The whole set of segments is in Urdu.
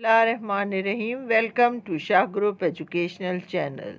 Bismillahirrahmanirrahim. Welcome to Shah Group Educational Channel.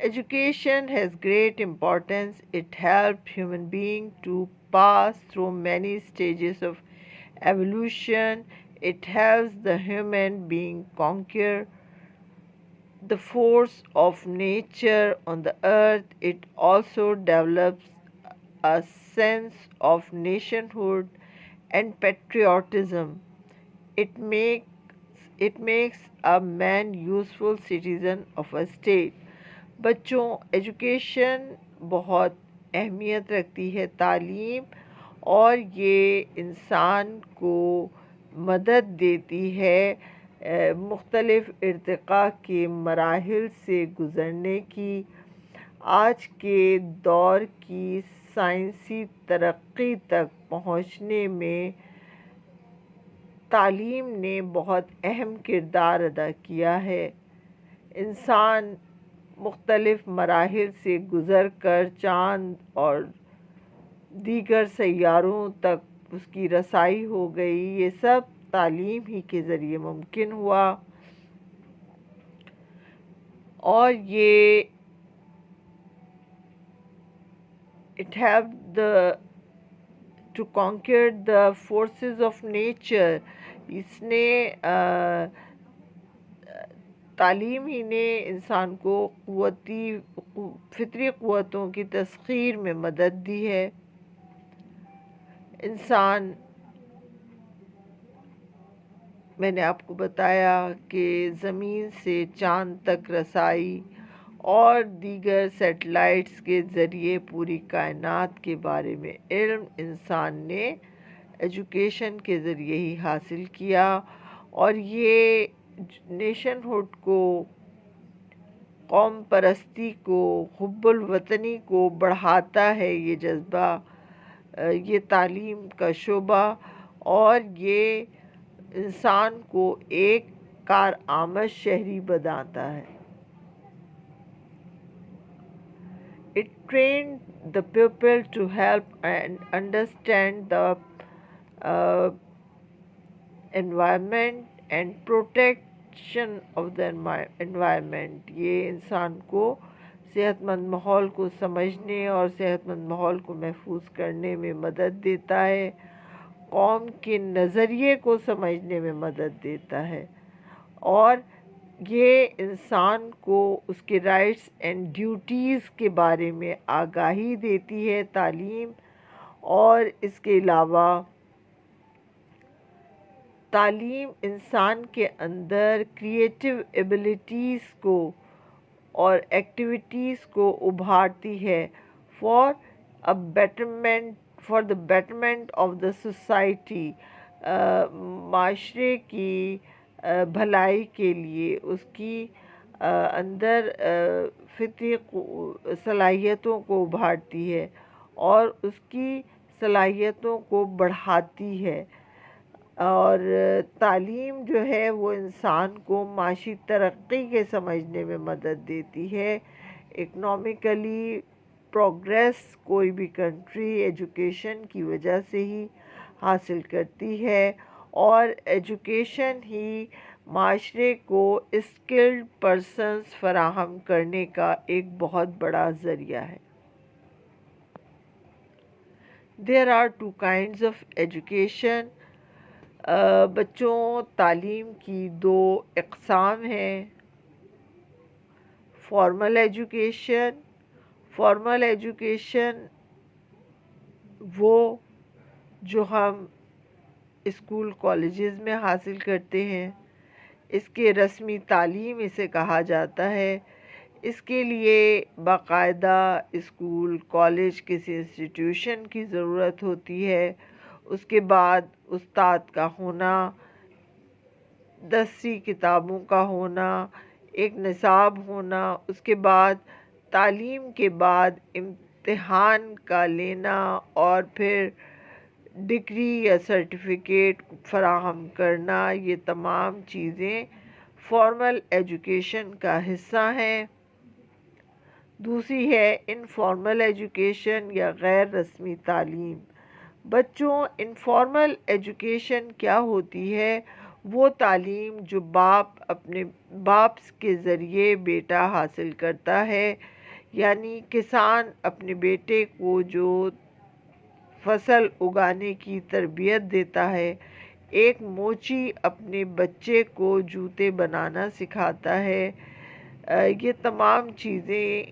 Education has great importance. It helps human being to pass through many stages of evolution. It helps the human being conquer the force of nature on the earth. It also develops a sense of nationhood and patriotism. It makes a man useful citizen of a state. بچوں، ایجوکیشن بہت اہمیت رکھتی ہے، تعلیم، اور یہ انسان کو مدد دیتی ہے مختلف ارتقاء کے مراحل سے گزرنے کی. آج کے دور کی سائنسی ترقی تک پہنچنے میں تعلیم نے بہت اہم کردار ادا کیا ہے. انسان مختلف مراحل سے گزر کر چاند اور دیگر سیاروں تک اس کی رسائی ہو گئی. یہ سب تعلیم ہی کے ذریعے ممکن ہوا، اور یہ it helped to conquer the forces of nature. اس نے تعلیم ہی نے انسان کو فطری قوتوں کی تسخیر میں مدد دی ہے. انسان، میں نے آپ کو بتایا کہ زمین سے چاند تک رسائی اور دیگر سیٹلائٹس کے ذریعے پوری کائنات کے بارے میں علم انسان نے ایجوکیشن کے ذریعے ہی حاصل کیا. اور یہ نیشن ہوڈ کو، قوم پرستی کو، حب الوطنی کو بڑھاتا ہے یہ جذبہ، یہ تعلیم کا شعبہ، اور یہ انسان کو ایک کارآمد شہری بناتا ہے. It trained the people to help and understand the environment and protection of the environment. یہ انسان کو صحت مند ماحول کو سمجھنے اور صحت مند ماحول کو محفوظ کرنے میں مدد دیتا ہے، قوم کے نظریے کو سمجھنے میں مدد دیتا ہے، اور یہ انسان کو اس کے رائٹس اینڈ ڈیوٹیز کے بارے میں آگاہی دیتی ہے تعلیم. اور اس کے علاوہ تعلیم انسان کے اندر کریٹیو ایبلٹیز کو اور ایکٹیویٹیز کو ابھارتی ہے for the betterment of the society. معاشرے کی بھلائی کے لیے اس کی اندر فطری صلاحیتوں کو ابھارتی ہے اور اس کی صلاحیتوں کو بڑھاتی ہے. اور تعلیم جو ہے وہ انسان کو معاشی ترقی کے سمجھنے میں مدد دیتی ہے. اکنامکلی پروگریس کوئی بھی کنٹری ایجوکیشن کی وجہ سے ہی حاصل کرتی ہے، اور ایجوکیشن ہی معاشرے کو اسکلڈ پرسنز فراہم کرنے کا ایک بہت بڑا ذریعہ ہے. There are two kinds of education. بچوں، تعلیم کی دو اقسام ہیں. Formal education. فارمل ایجوکیشن وہ جو ہم اسکول کالجز میں حاصل کرتے ہیں، اس کے رسمی تعلیم اسے کہا جاتا ہے. اس کے لیے باقاعدہ اسکول کالج کسی انسٹیٹیوشن کی ضرورت ہوتی ہے. اس کے بعد استاد کا ہونا، دستی کتابوں کا ہونا، ایک نصاب ہونا، اس کے بعد تعلیم کے بعد امتحان کا لینا اور پھر ڈگری یا سرٹیفکیٹ فراہم کرنا، یہ تمام چیزیں فارمل ایجوکیشن کا حصہ ہیں. دوسری ہے انفارمل ایجوکیشن یا غیر رسمی تعلیم. بچوں، انفارمل ایجوکیشن کیا ہوتی ہے؟ وہ تعلیم جو اپنے باپ کے ذریعے بیٹا حاصل کرتا ہے، یعنی کسان اپنے بیٹے کو جو فصل اگانے کی تربیت دیتا ہے، ایک موچی اپنے بچے کو جوتے بنانا سکھاتا ہے. یہ تمام چیزیں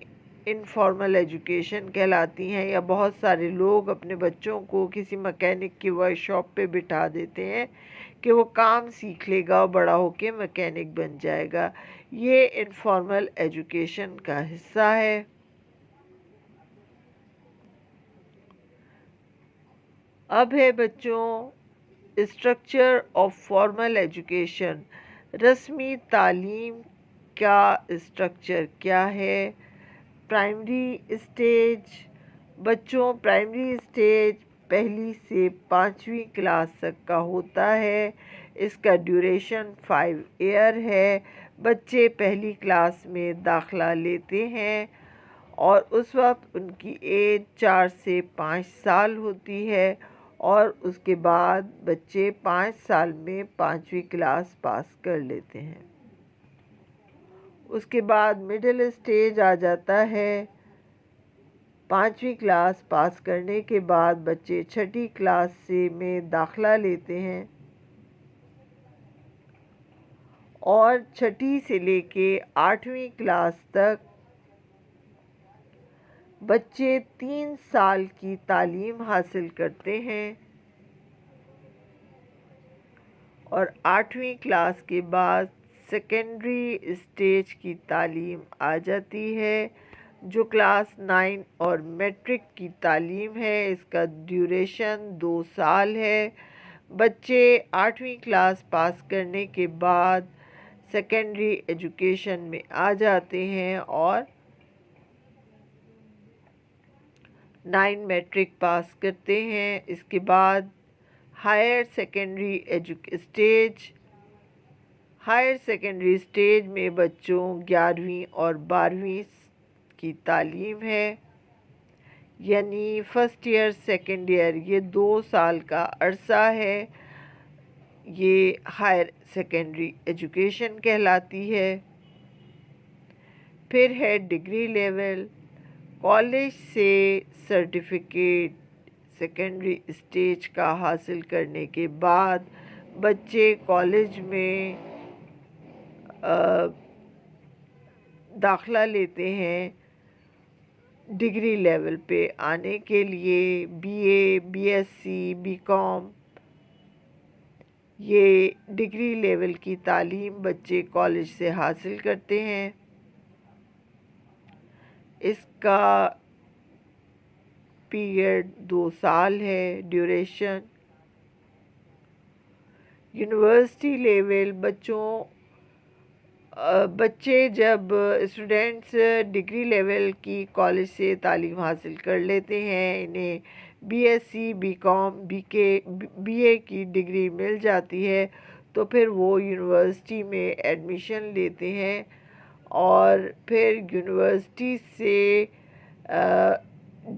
انفارمل ایجوکیشن کہلاتی ہیں. یا بہت سارے لوگ اپنے بچوں کو کسی مکینک کی ورک شاپ پہ بٹھا دیتے ہیں کہ وہ کام سیکھ لے گا اور بڑا ہو کے مکینک بن جائے گا. یہ انفارمل ایجوکیشن کا حصہ ہے. اب ہے بچوں اسٹرکچر آف فارمل ایجوکیشن. رسمی تعلیم کا اسٹرکچر کیا ہے؟ Primary stage. بچوں، پرائمری اسٹیج 1 سے 5ویں کلاس تک کا ہوتا ہے. اس کا ڈیوریشن 5 ایئر ہے. بچے پہلی کلاس میں داخلہ لیتے ہیں اور اس وقت ان کی ایج 4 سے 5 سال ہوتی ہے اور اس کے بعد بچے 5 سال میں 5ویں کلاس پاس کر لیتے ہیں. اس کے بعد مڈل اسٹیج آ جاتا ہے. 5ویں کلاس پاس کرنے کے بعد بچے 6ٹھی کلاس میں داخلہ لیتے ہیں اور 6ٹھی سے لے کے 8ویں کلاس تک بچے 3 سال کی تعلیم حاصل کرتے ہیں اور 8ویں کلاس کے بعد سیکنڈری اسٹیج کی تعلیم آ جاتی ہے جو کلاس 9 اور میٹرک کی تعلیم ہے. اس کا ڈیوریشن 2 سال ہے. بچے 8ویں کلاس پاس کرنے کے بعد سیکنڈری ایجوکیشن میں آ جاتے ہیں اور 9 میٹرک پاس کرتے ہیں. اس کے بعد ہائر سیکنڈری اسٹیج میں بچوں 11ویں اور 12ویں کی تعلیم ہے، یعنی فرسٹ ایئر سیکنڈ ایئر، یہ 2 سال کا عرصہ ہے. یہ ہائر سیکنڈری ایجوکیشن کہلاتی ہے. پھر ہے ڈگری لیول. کالج سے سرٹیفکیٹ سیکنڈری اسٹیج کا حاصل کرنے کے بعد بچے کالج میں داخلہ لیتے ہیں. ڈگری لیول پہ آنے کے لیے BA BSc BCom یہ ڈگری لیول کی تعلیم بچے کالج سے حاصل کرتے ہیں. اس کا پیریڈ 2 سال ہے. ڈیوریشن. University level. بچے جب اسٹوڈینٹس ڈگری لیول کی کالج سے تعلیم حاصل کر لیتے ہیں، انہیں BSc BCom BA کی ڈگری مل جاتی ہے تو پھر وہ یونیورسٹی میں ایڈمیشن لیتے ہیں اور پھر یونیورسٹی سے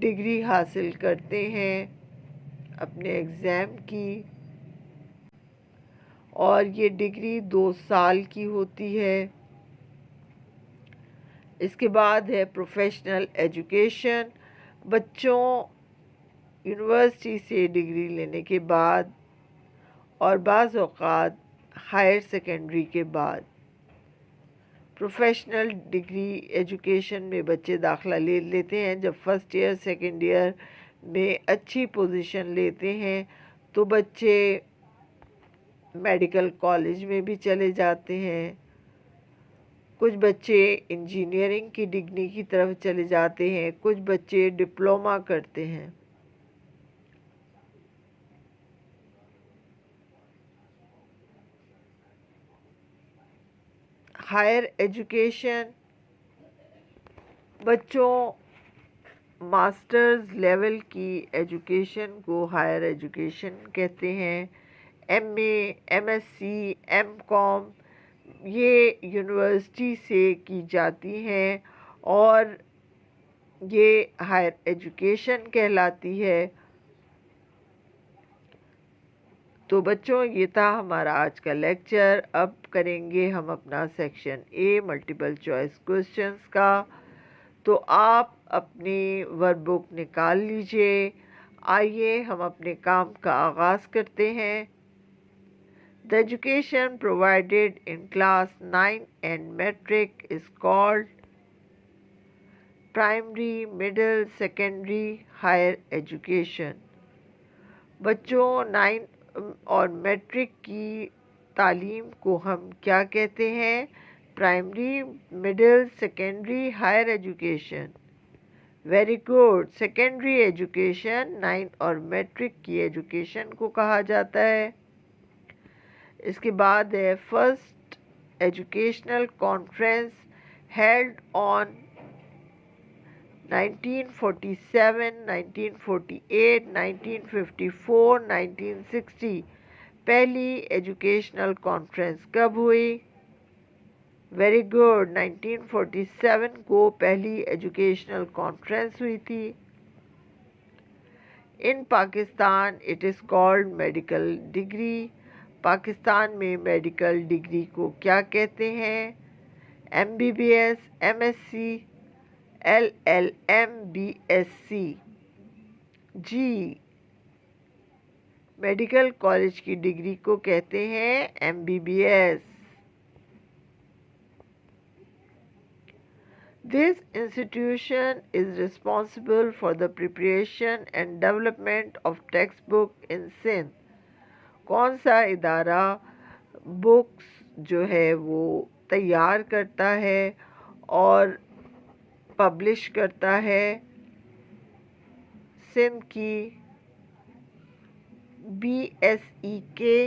ڈگری حاصل کرتے ہیں اپنے ایگزام کی، اور یہ ڈگری 2 سال کی ہوتی ہے. اس کے بعد ہے پروفیشنل ایجوکیشن. بچوں یونیورسٹی سے ڈگری لینے کے بعد اور بعض اوقات ہائر سیکنڈری کے بعد پروفیشنل ڈگری ایجوکیشن میں بچے داخلہ لے لیتے ہیں. جب فرسٹ ایئر سیکنڈ ایئر میں اچھی پوزیشن لیتے ہیں تو بچے میڈیکل کالج میں بھی چلے جاتے ہیں. کچھ بچے انجینئرنگ کی ڈگری کی طرف چلے جاتے ہیں. کچھ بچے ڈپلومہ کرتے ہیں. ہائر ایجوکیشن، بچوں ماسٹرز لیول کی ایجوکیشن کو ہائر ایجوکیشن کہتے ہیں. ایم اے، ایم ایس سی، ایم کام یہ یونیورسٹی سے کی جاتی ہیں اور یہ ہائر ایجوکیشن کہلاتی ہے. تو بچوں یہ تھا ہمارا آج کا لیکچر. اب کریں گے ہم اپنا section a multiple choice questions کا. تو آپ اپنی ورک بک نکال لیجئے. آئیے ہم اپنے کام کا آغاز کرتے ہیں. The education provided in class 9 and metric is called primary, middle, secondary, higher education. بچوں 9 اور میٹرک کی تعلیم کو ہم کیا کہتے ہیں؟ Primary, middle, secondary, higher education. Very good. Secondary education 9 اور میٹرک کی ایجوکیشن کو کہا جاتا ہے. اس کے بعد ہے first educational conference held on 1947, 1948, 1954, 1960. پہلی ایجوکیشنل کانفرنس کب ہوئی؟ Very good. 1947 کو پہلی ایجوکیشنل کانفرنس ہوئی تھی. In Pakistan it is called medical degree. Pakistan میں میڈیکل ڈگری کو کیا کہتے ہیں؟ M B B S, M S C, L L M, B S C. جی میڈیکل کالج کی ڈگری کو کہتے ہیں M B B S. This institution is responsible for the preparation and development of textbook in Sindh. کون سا ادارہ بکس جو ہے وہ تیار کرتا ہے اور پبلش کرتا ہے؟ سندھ کی بی ایس ای کے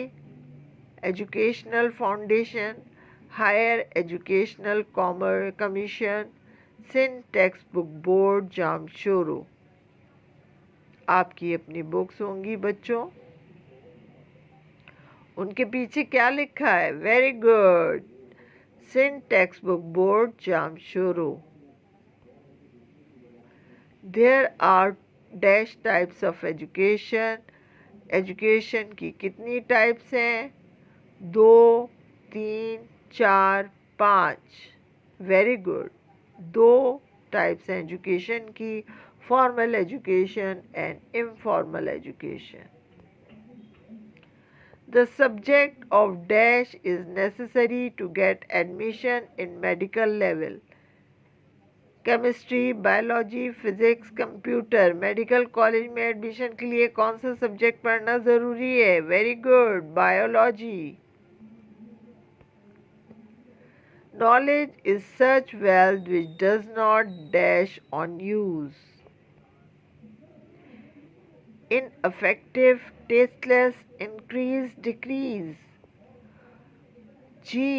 educational foundation, higher educational commission, Sindh text book board, Jamshoro. آپ کی اپنی بکس ہوں گی بچوں. ان کے پیچھے کیا لکھا ہے؟ Very good. Sindh text book board, Jamshoro. There are dash types of education. Education کی کتنی ٹائپس ہیں؟ 2، 3، 4، 5. Very good. 2 ٹائپس ہیں ایجوکیشن کی: formal education and informal education. The subject of dash is necessary to get admission in medical level. Chemistry, biology, physics, computer. Medical college میں ایڈمیشن کے لیے کون سا سبجیکٹ پڑھنا ضروری ہے؟ Very good, biology. Knowledge is such wealth which does not dash on use. Ineffective, tasteless, increase, decrease. جی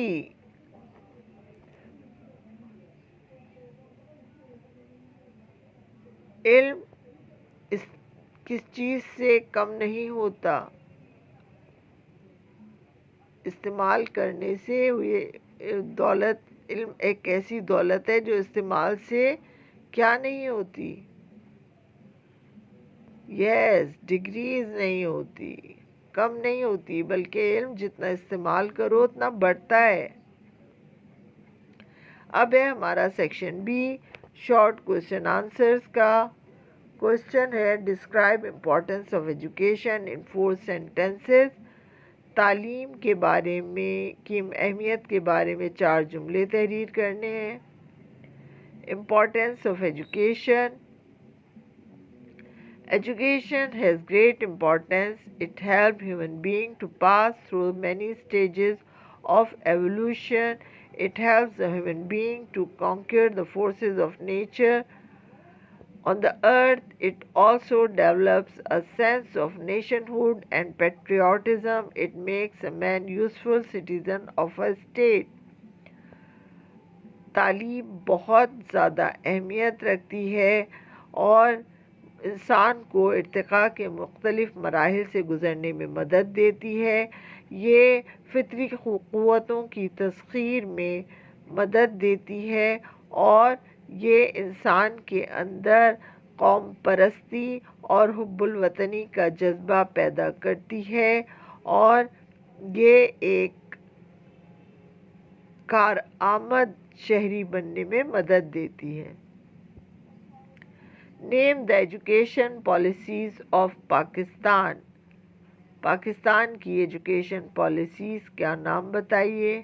علم کس چیز سے کم نہیں ہوتا؟ استعمال کرنے سے ہوئے دولت. علم ایک ایسی دولت ہے جو استعمال سے کیا نہیں ہوتی؟ یس، ڈگریز نہیں ہوتی، کم نہیں ہوتی، بلکہ علم جتنا استعمال کرو اتنا بڑھتا ہے. اب ہے ہمارا section B short question answers کا. کوسچن ہے describe importance of education in 4 sentences. تعلیم کے بارے میں کی اہمیت کے بارے میں 4 جملے تحریر کرنے ہیں۔ Importance of education. Education has great importance. It helps human being to pass through many stages of evolution. It helps the human being to conquer the forces of nature on the earth. It also develops a sense of nationhood and patriotism. It makes a man useful citizen of a state. تعلیم بہت زیادہ اہمیت رکھتی ہے اور انسان کو ارتقاء کے مختلف مراحل سے گزرنے میں مدد دیتی ہے۔ یہ فطری قوتوں کی تسخیر میں مدد دیتی ہے اور یہ انسان کے اندر قوم پرستی اور حب الوطنی کا جذبہ پیدا کرتی ہے اور یہ ایک کارآمد شہری بننے میں مدد دیتی ہے۔ Name the education policies of Pakistan. Pakistan کی ایجوکیشن پالیسیز کیا نام بتائیے؟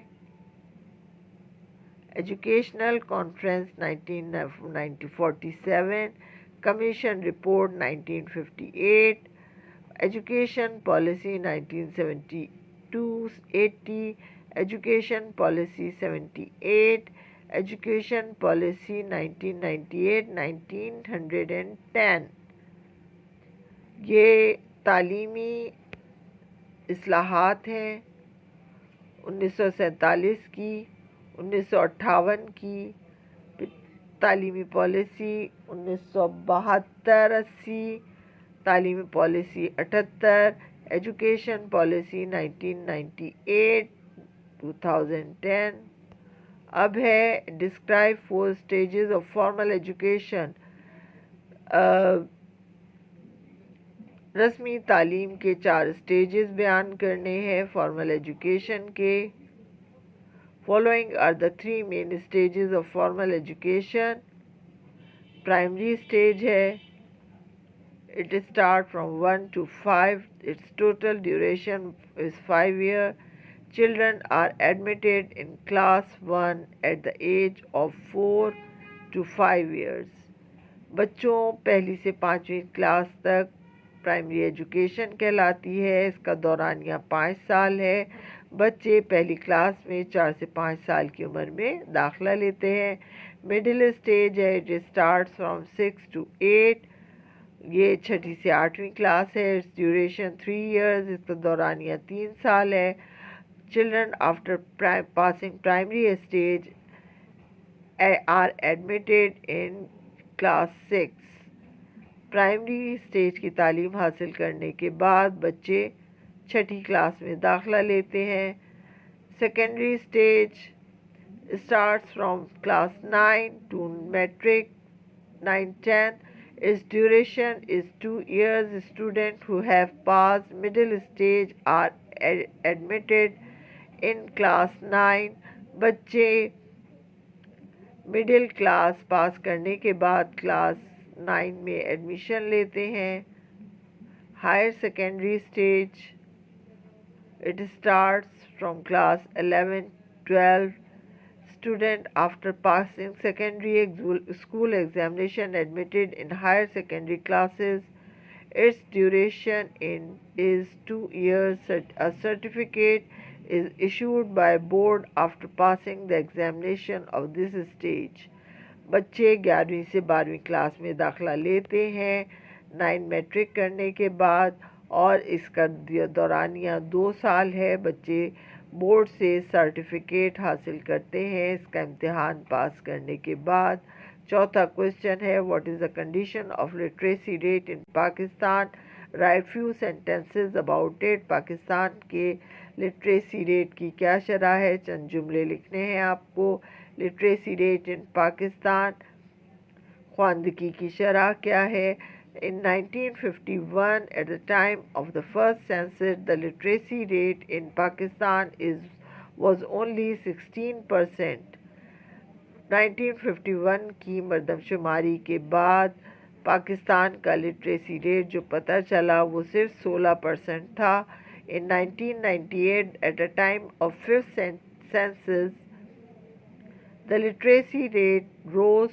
Educational conference 1947، commission report 1958، education policy 1972-80، education policy 78، education policy 1998-1910۔ یہ تعلیمی اصلاحات ہیں 1947 کی، 1958 کی تعلیمی پالیسی، 1972-80 تعلیمی پالیسی 78، ایجوکیشن پالیسی 1998-2010۔ اب ہے describe 4 stages of formal education. رسمی تعلیم کے 4 اسٹیجز بیان کرنے ہیں فارمل ایجوکیشن کے۔ Following are the 3 main stages of formal education. Primary stage ہے، it start from 1 to 5. It's total duration is 5 years. Children are admitted in class 1 at the age of 4 to 5 years. بچوں پہلی سے 5ویں کلاس تک پرائمری ایجوکیشن کہلاتی ہے، اس کا دورانیہ 5 سال ہے۔ بچے پہلی کلاس میں 4 سے 5 سال کی عمر میں داخلہ لیتے ہیں۔ مڈل اسٹیج ہے، اٹ اسٹارٹ فرام 6 to 8. یہ 6 سے 8ویں کلاس ہے، اٹس ڈیوریشن 3 years، اس کا دورانیہ 3 سال ہے۔ Children after passing primary stage are admitted in class 6. Primary stage کی تعلیم حاصل کرنے کے بعد بچے 6ٹھی کلاس میں داخلہ لیتے ہیں۔ Secondary stage starts from class 9 to matric 9-10. Its duration is 2 years. Students who have passed middle stage are admitted in class 9. بچے مڈل کلاس پاس کرنے کے بعد کلاس 9 میں ایڈمیشن لیتے ہیں۔ Higher secondary stage it starts from class 11-12. Student after passing secondary school examination admitted in higher secondary classes. Its duration is 2 years. A certificate is issued by board after passing the examination of this stage. بچے 11ویں سے 12ویں کلاس میں داخلہ لیتے ہیں 9 میٹرک کرنے کے بعد اور اس کا دورانیہ 2 سال ہے۔ بچے بورڈ سے سرٹیفکیٹ حاصل کرتے ہیں اس کا امتحان پاس کرنے کے بعد۔ چوتھا کوشچن ہے، what is the condition of literacy rate in Pakistan? Right few sentences about it. Pakistan کے لٹریسی ریٹ کی کیا شرح ہے؟ چند جملے لکھنے ہیں آپ کو۔ لٹریسی ریٹ ان پاکستان، خواندگی کی شرح کیا ہے؟ In 1951, at the time of the first census, the literacy rate in Pakistan was only 16%. 1951 کی مردم شماری کے بعد پاکستان کا لٹریسی ریٹ جو پتہ چلا وہ صرف 16% تھا۔ In 1998, at a time of fifth census, the literacy rate rose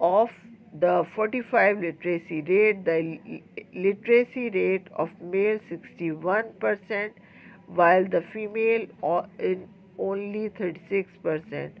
Of the 45 literacy rate, the literacy rate of male 61%, while the female in only 36%.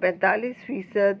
45%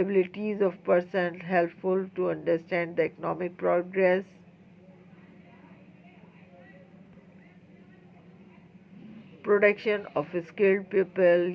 abilities of person, helpful to understand the economic progress. Production of skilled people.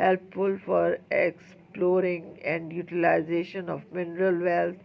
Helpful for exploring and utilization of mineral wealth.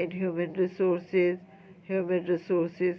in human resources. human resources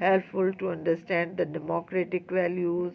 helpful to understand the democratic values.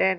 10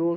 2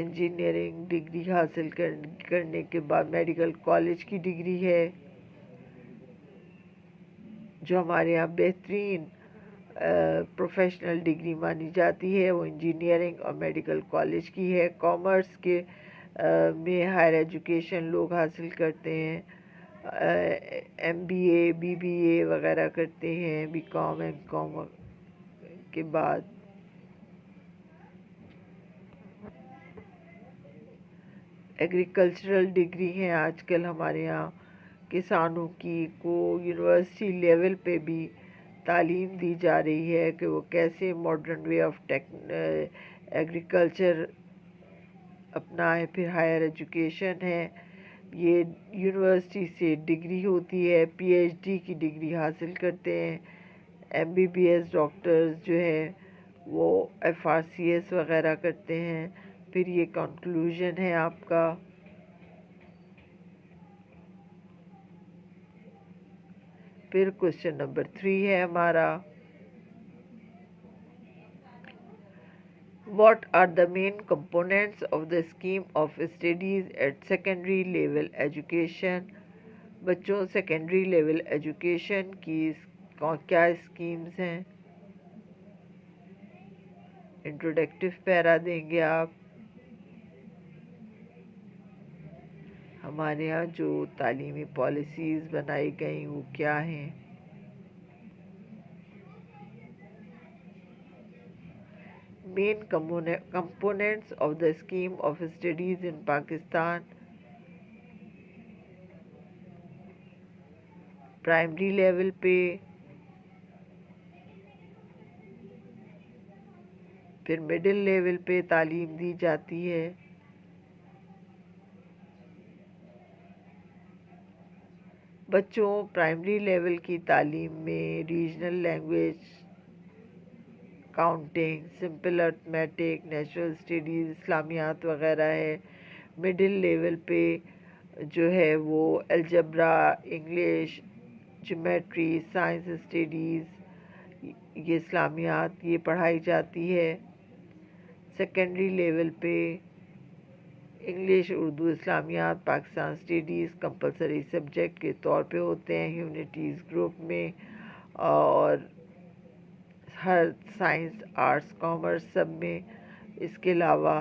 engineering degree حاصل کرنے کے بعد میڈیکل کالج کی ڈگری ہے جو ہمارے یہاں بہترین پروفیشنل ڈگری مانی جاتی ہے، وہ انجینئرنگ اور میڈیکل کالج کی ہے۔ کامرس کے میں ہائر ایجوکیشن لوگ حاصل کرتے ہیں، M B A B B A وغیرہ کرتے ہیں، بی کام ایم کام کے بعد۔ ایگریکلچرل ڈگری ہیں آج کل ہمارے یہاں کسانوں کی کو یونیورسٹی لیول پہ بھی تعلیم دی جا رہی ہے کہ وہ کیسے ماڈرن وے آف ایگریکلچر اپنائیں۔ پھر ہائر ایجوکیشن ہے، یہ یونیورسٹی سے ڈگری ہوتی ہے، پی ایچ ڈی کی ڈگری حاصل کرتے ہیں۔ M B B S doctors جو ہے وہ ایف آر سی ایس وغیرہ کرتے ہیں۔ پھر یہ کنکلوژن ہے آپ کا۔ پھر کوشچن نمبر 3 ہے ہمارا، What are the main components of the scheme of studies at secondary level education؟ بچوں سیکنڈری لیول ایجوکیشن کی کیا اسکیمز ہیں؟ انٹروڈکٹیو پیرا دیں گے آپ۔ ہمارے یہاں جو تعلیمی پالیسیز بنائی گئیں وہ کیا ہیں؟ مین components of the scheme of studies in Pakistan, primary level پہ، پھر مڈل لیول پہ تعلیم دی جاتی ہے، بچوں پرائمری لیول کی تعلیم میں regional language, counting, simple arithmetic, natural studies, اسلامیات وغیرہ ہے۔ مڈل لیول پہ جو ہے وہ algebra, English, geometry, science studies, یہ اسلامیات یہ پڑھائی جاتی ہے۔ سیکنڈری لیول پہ انگلش، اردو، اسلامیات، پاکستان اسٹڈیز کمپلسری سبجیکٹ کے طور پہ ہوتے ہیں ہیومنٹیز گروپ میں، اور ہر سائنس، آرٹس، کامرس سب میں۔ اس کے علاوہ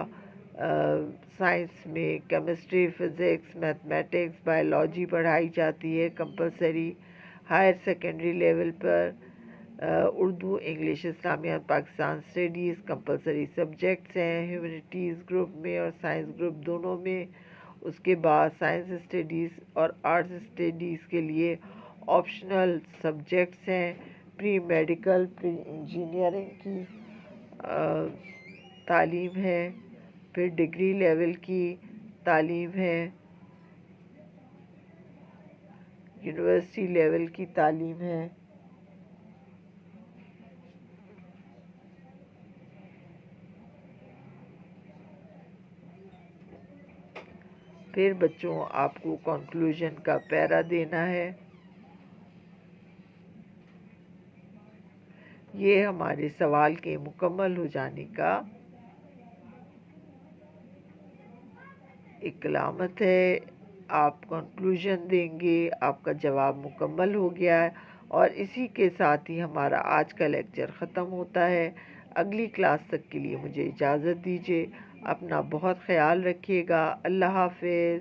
سائنس میں کیمسٹری، فزکس، میتھمیٹکس، بائیولوجی پڑھائی جاتی ہے کمپلسری۔ ہائر سیکنڈری لیول پر اردو، انگلش، اسلامیات، پاکستان اسٹڈیز کمپلسری سبجیکٹس ہیں ہیومنٹیز گروپ میں اور سائنس گروپ دونوں میں۔ اس کے بعد سائنس اسٹڈیز اور آرٹس اسٹڈیز کے لیے آپشنل سبجیکٹس ہیں، پری میڈیکل، پری انجینئرنگ کی تعلیم ہے، پھر ڈگری لیول کی تعلیم ہے، یونیورسٹی لیول کی تعلیم ہے۔ پھر بچوں آپ کو کنکلوژن کا پیرا دینا ہے۔ یہ ہمارے سوال کے مکمل ہو جانے کا ایک علامت ہے۔ آپ کنکلوژن دیں گے، آپ کا جواب مکمل ہو گیا ہے، اور اسی کے ساتھ ہی ہمارا آج کا لیکچر ختم ہوتا ہے۔ اگلی کلاس تک کے لیے مجھے اجازت دیجیے۔ اپنا بہت خیال رکھیے گا۔ اللہ حافظ۔